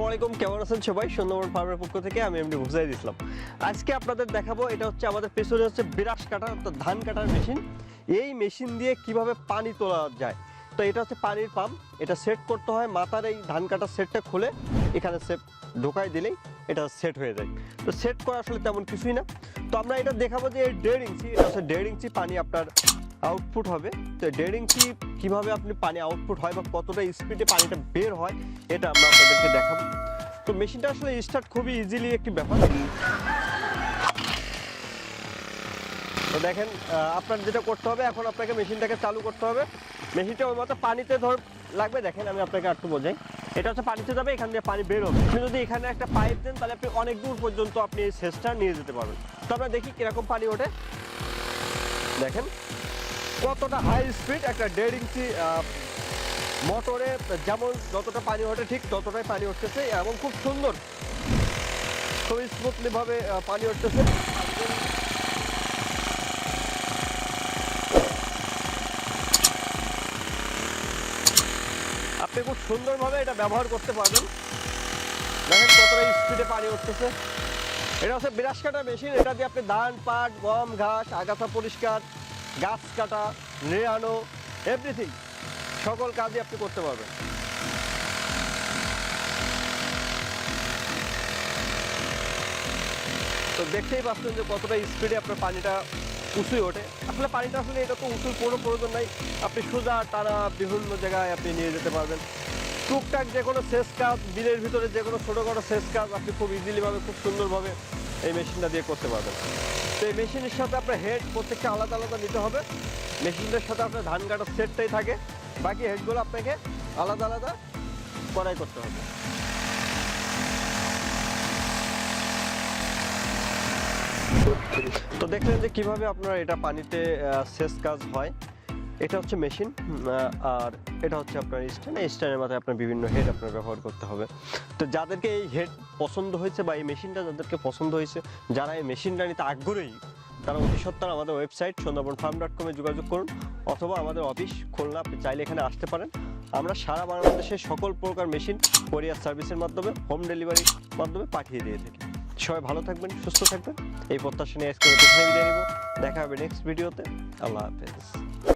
আলাইকুম, কেমন আছেন সবাই? সুন্দরবন ফার্মের পক্ষ থেকে আমি এমডি বুঝাই দিলাম। আজকে আপনাদের দেখাবো, এটা হচ্ছে আমাদের পেছনে হচ্ছে বিরাস কাটার অর্থাৎ ধান কাটার মেশিন। এই মেশিন দিয়ে কিভাবে পানি তোলা যায়। তো এটা হচ্ছে পানির পাম্প, এটা সেট করতে হয় মাথার এই ধান কাটার সেটটা খুলে এখানে সেট ঢোকাই দিলেই এটা সেট হয়ে যায়। তো সেট করা আসলে তেমন কিছুই না। তো আমরা এটা দেখাবো যে এই 1.5 ইঞ্চি, এটা হচ্ছে 1.5 ইঞ্চি পানি আপনার আউটপুট হবে। তো 1.5 ইঞ্চি কীভাবে আপনি পানি আউটপুট হয় বা কতটা স্পিডে পানিটা বের হয় এটা আমরা আপনাদেরকে দেখাবো। তো মেশিনটা আসলে স্টার্ট খুবই ইজিলি একটি ব্যাপার। তো দেখেন, আপনার যেটা করতে হবে, এখন আপনাকে মেশিনটাকে চালু করতে হবে। মেশিনটা ওই মতো পানিতে লাগবে। দেখেন আমি আপনাকে একটু বোঝাই। এটা হচ্ছে পানিতে যাবে, এখান দিয়ে পানি বের হবে। আপনি যদি এখানে একটা পাইপ দেন তাহলে আপনি অনেক দূর পর্যন্ত আপনি এই সেচটা নিয়ে যেতে পারবেন। তো আমরা দেখি কিরকম পানি ওঠে। দেখেন কতটা হাই স্পিড একটা 1.5 ইঞ্চি মোটরে যেমন যতটা পানি ওঠে ঠিক ততটাই পানি উঠতেছে এবং খুব সুন্দর, খুব স্মুথলি ভাবে পানি উঠতেছে। আপনি খুব সুন্দরভাবে এটা ব্যবহার করতে পারবেন। দেখেন কতটা স্পিডে পানি উঠতেছে। এটা হচ্ছে বিরাস কাটা মেশিন। এটা দিয়ে আপনি ধান, পাট, গম, ঘাস, আগাছা পরিষ্কার, গাছ কাটা, নেড়ানো, এভরিথিং সকল কাজই আপনি করতে পারবেন। তো দেখতেই পাচ্ছেন যে কতটা স্পিডে আপনার পানিটা উঁচুই ওঠে। আসলে পানিটা আসলে এটা তো উঁচুর কোনো প্রয়োজন নাই, আপনি সোজা টানা বিভিন্ন জায়গায় আপনি নিয়ে যেতে পারবেন। টুকটাক যে কোনো সেচ কাজ, বিলের ভিতরে যে কোনো ছোটোখাটো সেচ কাজ আপনি খুব ইজিলিভাবে খুব সুন্দরভাবে এই মেশিনটা দিয়ে করতে পারবেন। তো এই মেশিনের সাথে আপনার হেড প্রত্যেকটা আলাদা আলাদা নিতে হবে। মেশিনটার সাথে আপনার ধান কাটার সেটটাই থাকে, বাকি হেডগুলো আপনাকে আলাদা আলাদা করাই করতে হবে। তো দেখলেন যে কিভাবে আপনার এটা পানিতে সেচ কাজ হয়। এটা হচ্ছে মেশিন, আর এটা হচ্ছে আপনার স্ট্যান্ড। এই স্ট্যান্ডের মাথায় আপনার বিভিন্ন হেড আপনার ব্যবহার করতে হবে। তো যাদেরকে এই হেড পছন্দ হয়েছে বা এই মেশিনটা যাদেরকে পছন্দ হয়েছে, যারা এই মেশিনটা নিতে আগ্রহী, তারা অতি সত্বর আমাদের ওয়েবসাইট sundarbanfarm.com যোগাযোগ করুন, অথবা আমাদের অফিস খুলনা, আপনি চাইলে এখানে আসতে পারেন। আমরা সারা বাংলাদেশের সকল প্রকার মেশিন কোরিয়ার সার্ভিসের মাধ্যমে, হোম ডেলিভারির মাধ্যমে পাঠিয়ে দিয়ে থাকি। সবাই ভালো থাকবেন, সুস্থ থাকবেন, এই প্রত্যাশা নিয়ে আজকে বিদায় নিব। দেখা হবে নেক্সট ভিডিওতে। আল্লাহ হাফেজ।